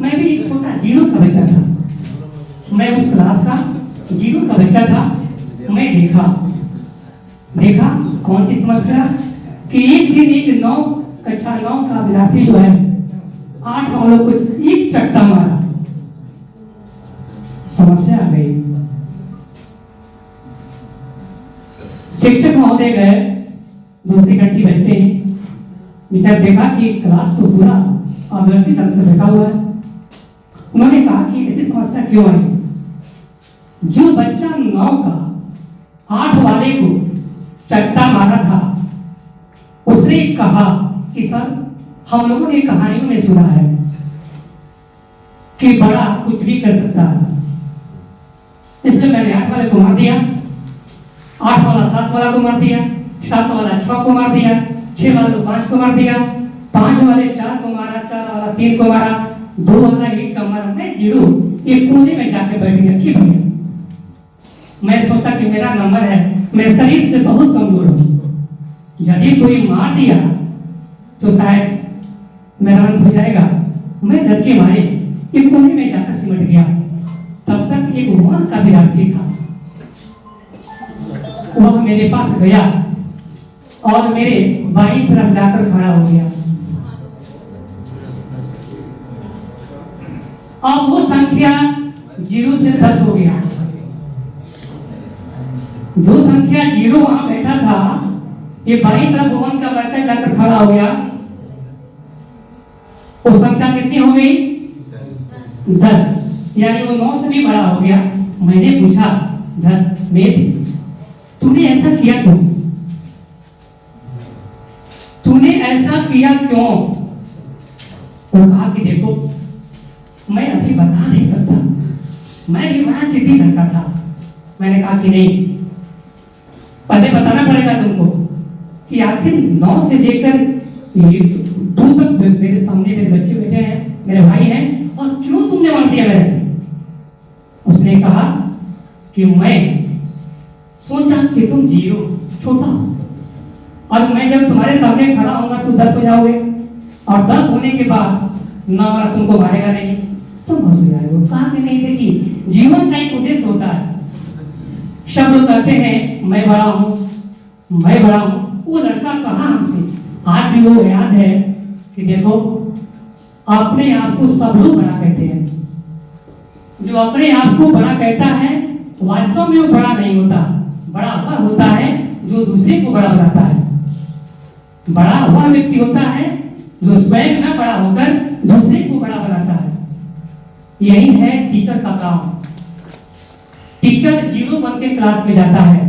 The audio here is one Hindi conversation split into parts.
मैं भी एक छोटा जीरो का बच्चा था, मैं उस क्लास का जीरो का बच्चा था। मैं देखा कौन सी समस्या कि एक दिन एक कक्षा 9 का विद्यार्थी जो है 8 वालों को एक चट्टा मारा। समस्या आ गई। शिक्षक महोदय गए, दूसरी घंटी बजते ही जब देखा कि क्लास तो पूरा अव्यवस्थित ढंग से बैठा हुआ है, उन्होंने कहा कि ऐसी समस्या क्यों आई। जो बच्चा 9 का 8 वाले को चट्टा मारा था, उसने कहा कि सर हम लोगों ने कहानियों में सुना है कि बड़ा कुछ भी कर सकता है, इसलिए मैंने 8 वाले को मार दिया, 8 वाला 7 वाला को मार दिया, 7 वाला 6 को मार दिया, 6 वाले को 5 को मार दिया, 5 वाले 4 को मारा, 4 वाला 3 को मारा, 2 वाला 1 का मारा। मैं जीरो एक कोने में जाके बैठ गया कि भैया मैं सोचा कि मेरा नंबर है, मैं शरीर से बहुत कमजोर हूँ, यदि कोई मार दिया तो शायद मेरा अंत हो जाएगा। मैं डर के मारे एक कोने में जाकर सिमट गया। तब तक एक वहां का विद्यार्थी था, वह मेरे पास गया और मेरे बाईं तरफ जाकर खड़ा हो गया। अब वो संख्या 0 से 10 हो गया। जो संख्या 0 वहां बैठा था, ये बाईं तरफ भवन का बच्चा जाकर खड़ा हो गया। वो संख्या कितनी हो गई? 10, यानी वो 9 से भी बड़ा हो गया। मैंने पूछा तूने ऐसा किया क्यों? तूने ऐसा किया क्यों? वो कहा कि देखो मैं अभी बता नहीं सकता, मैं भी बड़ा जिद्दी लड़का था। मैंने कहा कि नहीं, पहले बताना पड़ेगा तुमको कि आखिर 9 से लेकर 2 तक मेरे सामने मेरे बच्चे बैठे हैं, मेरे भाई हैं, और क्यों तुमने मार दिया मेरे से? उसने कहा कि मैं सोचा कि तुम 0 छोटा हो, और मैं जब तुम्हारे सामने खड़ा होऊंगा तो 10 हो जाओगे, और 10 होने के बाद 9 वाला तुमको मारेगा नहीं, तुम बस हो जाएगा। कहा कि नहीं, देखिए जीवन का एक उद्देश्य होता है। सब लोग कहते हैं मैं बड़ा हूँ, मैं बड़ा हूँ। वो लड़का कहा हमसे, आज भी वो याद है कि देखो अपने आप को सब लोग बड़ा कहते हैं। जो अपने आप को बड़ा कहता है वास्तव में वो बड़ा नहीं होता। बड़ा वह होता है जो दूसरे को बड़ा बनाता है। बड़ा वह व्यक्ति होता है जो स्वयं न बड़ा होकर दूसरे को बड़ा बनाता है। यही है टीचर का काम। टीचर 0 बन के क्लास में जाता है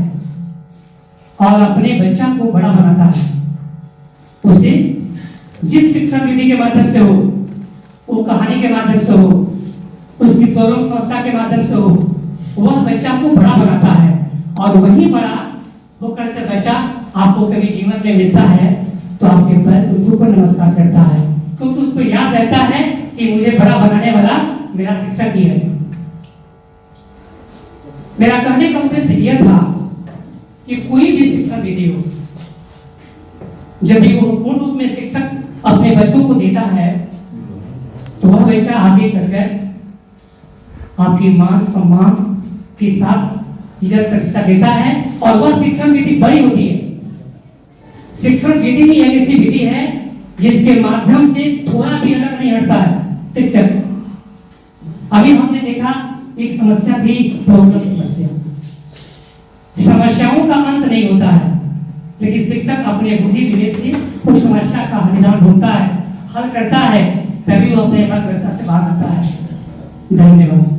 और अपने बच्चा को बड़ा बनाता है। उसे जिस शिक्षण विधि के माध्यम से हो, वो कहानी के माध्यम से हो, उसकी प्रॉब्लम समस्या के माध्यम से हो, वह बच्चा को बड़ा बनाता है। और वही बड़ा होकर से बच्चा आपको कभी जीवन में मिलता है तो आपके पैर ऊपर नमस्कार करता है, क्योंकि उसको याद रहता है कि मुझे बड़ा बनाने वाला मेरा शिक्षक ही है। मेरा कहने का उद्देश्य यह था कि कोई भी शिक्षण विधि हो, जब भी वो पूर्ण रूप में शिक्षक अपने बच्चों को देता है तो वह बच्चा आगे चलकर आपकी मान सम्मान के साथ इज्जत प्रतिष्ठा देता है, और वह शिक्षण विधि बड़ी होती है। शिक्षण विधि ही एक ऐसी विधि है जिसके माध्यम से थोड़ा भी अलग नहीं हटता है शिक्षक। अभी हमने देखा एक समस्या थी, प्रॉब्लम समस्या। समस्याओं का अंत नहीं होता है, लेकिन शिक्षक अपने बुद्धि विवेक से उस समस्या का निदान ढूंढता है, हल करता है, तभी वो अपने व्यवस्था से बाहर आता है। धन्यवाद।